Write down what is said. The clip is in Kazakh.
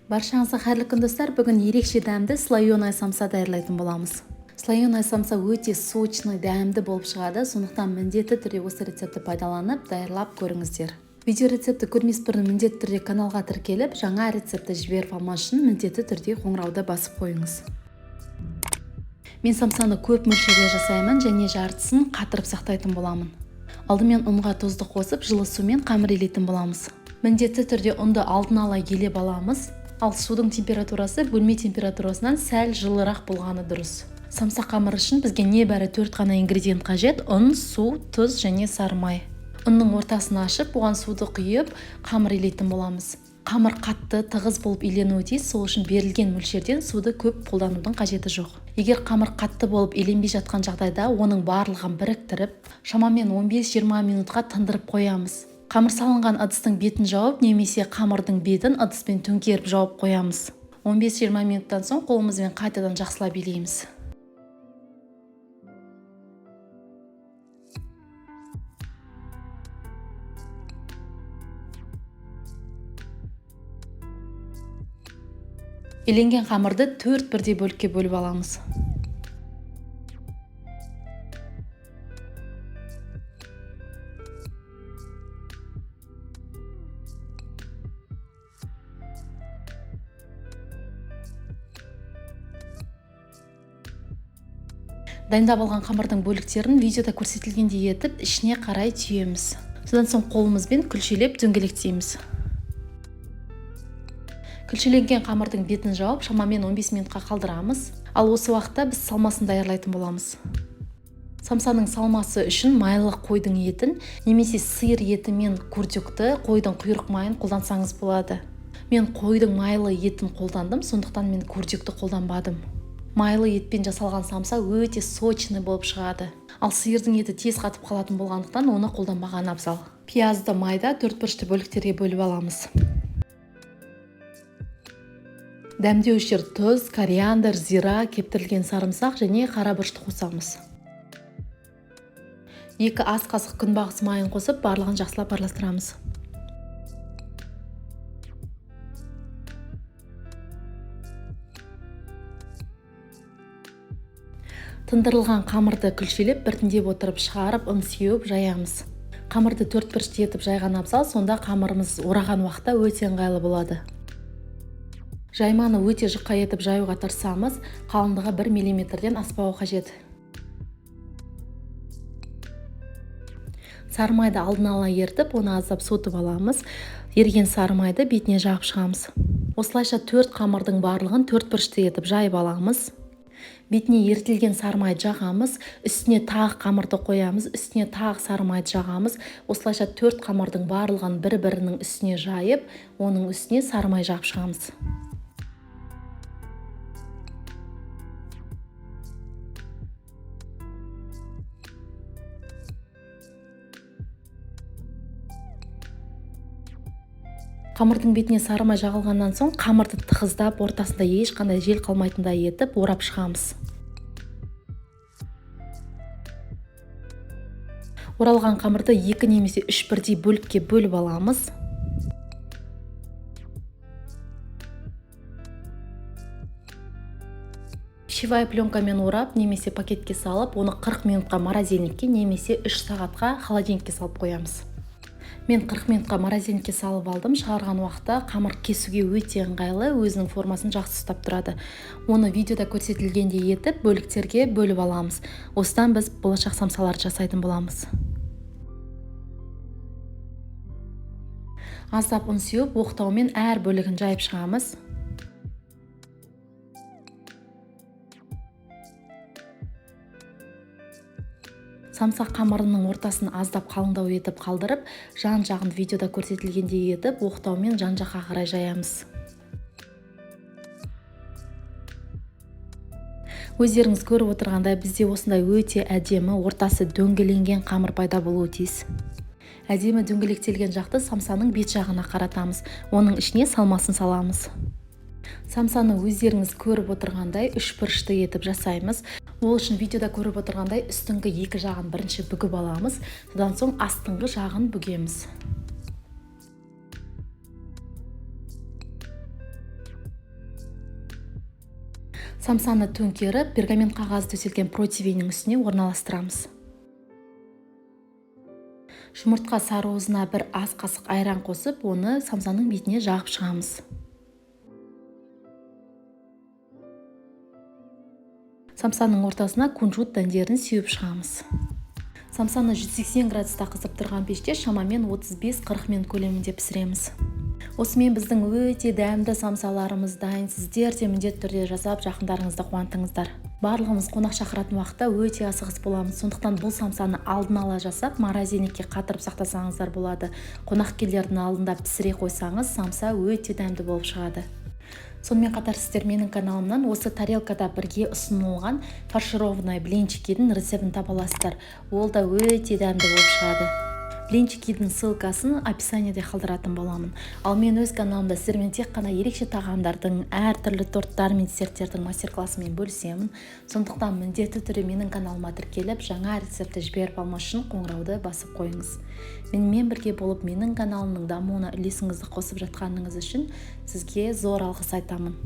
Баршаңызға қайырлы күн достар. Бүгін ерекше дәмді слоеный самса даярлайтын боламыз. Слоеный самса өте сочный, дәмді болып шығады. Сондықтан міндетті түрде осы рецепті пайдаланып, даярлап көріңіздер. Видео рецепті көрмес бұрын міндетті түрде каналға тіркеліп, жаңа рецепті жіберіп алмас үшін міндетті түрде қоңырауды басып қойыңыз. Мен самсаны көп мөлшерде жасаймын және жартысын қатырып сақтайтын боламын. Алдымен ұнға тұзды қосып, жылы сумен қамыр илейтін боламыз. Міндетті түрде ұнды алдын ала елеп аламыз. Ал судың температурасы бөлме температурасынан сәл жылырақ болғаны дұрыс. Самса қамыры үшін бізге небәрі 4 қана ингредиент қажет: ұн, су, тұз және сары май. Ұнның ортасын ашып, оған суды құйып, қамыр илейтін боламыз. Қамыр қатты, тығыз болып иленуі тиіс, сол үшін берілген мөлшерден суды көп қолданудың қажеті жоқ. Егер қамыр қатты болып иленбей жатқан жағдайда, оның барлығын біріктіріп, шамамен 15-20 минутқа тындырып қоямыз. Қамыр салынған ыдыстың бетін жауып, немесе қамырдың бетін ыдыспен төңкеріп жауып қоямыз. 15-20 минуттан соң қолымызбен қайтадан жақсылап илейміз. Иленген қамырды 4 бірдей бөлікке бөліп аламыз. Дайындап алған қамырдың бөліктерін видеода көрсетілгендей етіп, ішіне қарай түйеміз. Содан соң қолымызбен күлшелеп дөңгелектейміз. Күлшеленген қамырдың бетін жауып, шамамен 15 минутқа қалдырамыз. Ал осы уақытта біз салмасын даярлайтын боламыз. Самсаның салмасы үшін майлы қойдың етін, немесе сиыр еті мен күрдекті, қойдың құйрық майын қолдансаңыз болады. Мен қойдың майлы етін қолдандым, сондықтан мен күрдекті қолданбадым. Майлы етпен жасалған самса өте сочный болып шығады. Ал сиырдың еті тез қатып қалатын болғандықтан оны қолданбаған абзал. Пиязды майда 4 бұрышты бөліктерге бөліп аламыз. Дәмдеушілер тұз, кориандр, зира, кептірілген сарымсақ және қара бұрышты қосамыз. 2 ас қасық күнбағыс майын қосып, барлығын жақсылап араластырамыз. Тындырылған қамырды күлшелеп, біртіндеп отырып шығарып, ұн сеуіп жаямыз. Қамырды 4 бұрышты етіп жайған абзал, сонда қамырымыз ораған уақытта өте ыңғайлы болады. Жайманы өте жұқа етіп жаюға тырысамыз, қалыңдығы 1 мм-ден аспауы қажет. Сары майды алдын ала ертіп, оны аздап суытып аламыз. Ерген сары майды бетіне жағып шығамыз. Осылайша 4 қамырдың барлығын 4 бұрышты етіп жайып аламыз. Бетіне ертілген сары майды жағамыз, үстіне тағы қамырды қоямыз, үстіне тағы сары майды жағамыз. Осылайша 4 қамырдың барлығын бір-бірінің үстіне жайып, оның үстіне сары май жағып шығамыз. Қамырдың бетіне сары май жағылғаннан соң, қамырды тығыздап, ортасында ешқандай жел қалмайтындай етіп, орап шығамыз. Оралған қамырды 2 немесе 3 бірдей бөлікке бөліп аламыз. Пищевая пленкамен орап, немесе пакетке салып, оны 40 минутқа морозильникке немесе 3 сағатқа холодильникке салып қоямыз. Мен 40 минутқа морозильникке салып алдым. Шығарған уақытта қамыр кесуге өте ыңғайлы, өзінің формасын жақсы ұстап тұрады. Оны видеода көрсетілгендей етіп, бөліктерге бөліп аламыз. Осыдан біз болашақ самсаларды жасайтын боламыз. Аздап ұн сеуіп, оқтаумен әр бөлігін жайып шығамыз. Самса қамырының ортасын аздап қалыңдау етіп қалдырып, жан-жағын видеода көрсетілгендей етіп, оқтаумен жан-жаққа қарай жаямыз. Өздеріңіз көріп отырғандай, бізде осындай өте әдемі, ортасы дөңгеленген қамыр пайда болуы тиіс. Әдемі дөңгелектелген жақты самсаның бет жағына қаратамыз. Оның ішіне салмасын саламыз. Самсаны өздеріңіз көріп отырғандай 3 бұрышты етіп жасаймыз. Ол үшін видеода көріп отырғандай үстіңгі 2 жағын бірінші бүгіп аламыз. Содан соң астыңғы жағын бүгеміз. Самсаны төңкеріп, пергамент қағазы төселген противенің үстіне орналастырамыз. Жұмыртқа сарыуызына бір ас қасық айран қосып, оны самсаның бетіне жағып шығамыз. Самсаның ортасына кунжут дәндерін сеуіп шығамыз. Самсаны 180 градуста қызып тұрған пеште шамамен 35-40 минут көлемінде пісіреміз. Осымен біздің өте дәмді самсаларымыз дайын. Сіздер де міндетті түрде жасап жақындарыңызды қуантыңыздар. Барлығымыз қонақ шақыратын уақытта өте асығыс боламыз. Сондықтан бұл самсаны алдын ала жасап, морозильникке қатырып сақтасаңыздар болады. Қонақ келердің алдында пісіре қойсаңыз, самса өте дәмді болып шығады. Сонымен қатар сіздер менің каналымнан осы тарелкада бірге ұсынылған фаршированный блинчикидің рецептін таба аласыздар. Ол да өте дәмді болып шығады. Блинчикидің ссылкасын описаниеде қалдыратын боламын. Ал мен өз каналымда сіздермен тек қана ерекше тағамдардың, әртүрлі торттар мен десерттердің мастер-классымен бөлісемін. Сондықтан міндетті түрде менің каналыма тіркеліп, жаңа рецепті жіберіп алмас үшін қоңырауды басып қойыңыз. Менімен бірге болып, менің каналымның дамуына үлесіңізді қосып жатқаныңыз үшін сізге зор алғыс айтамын.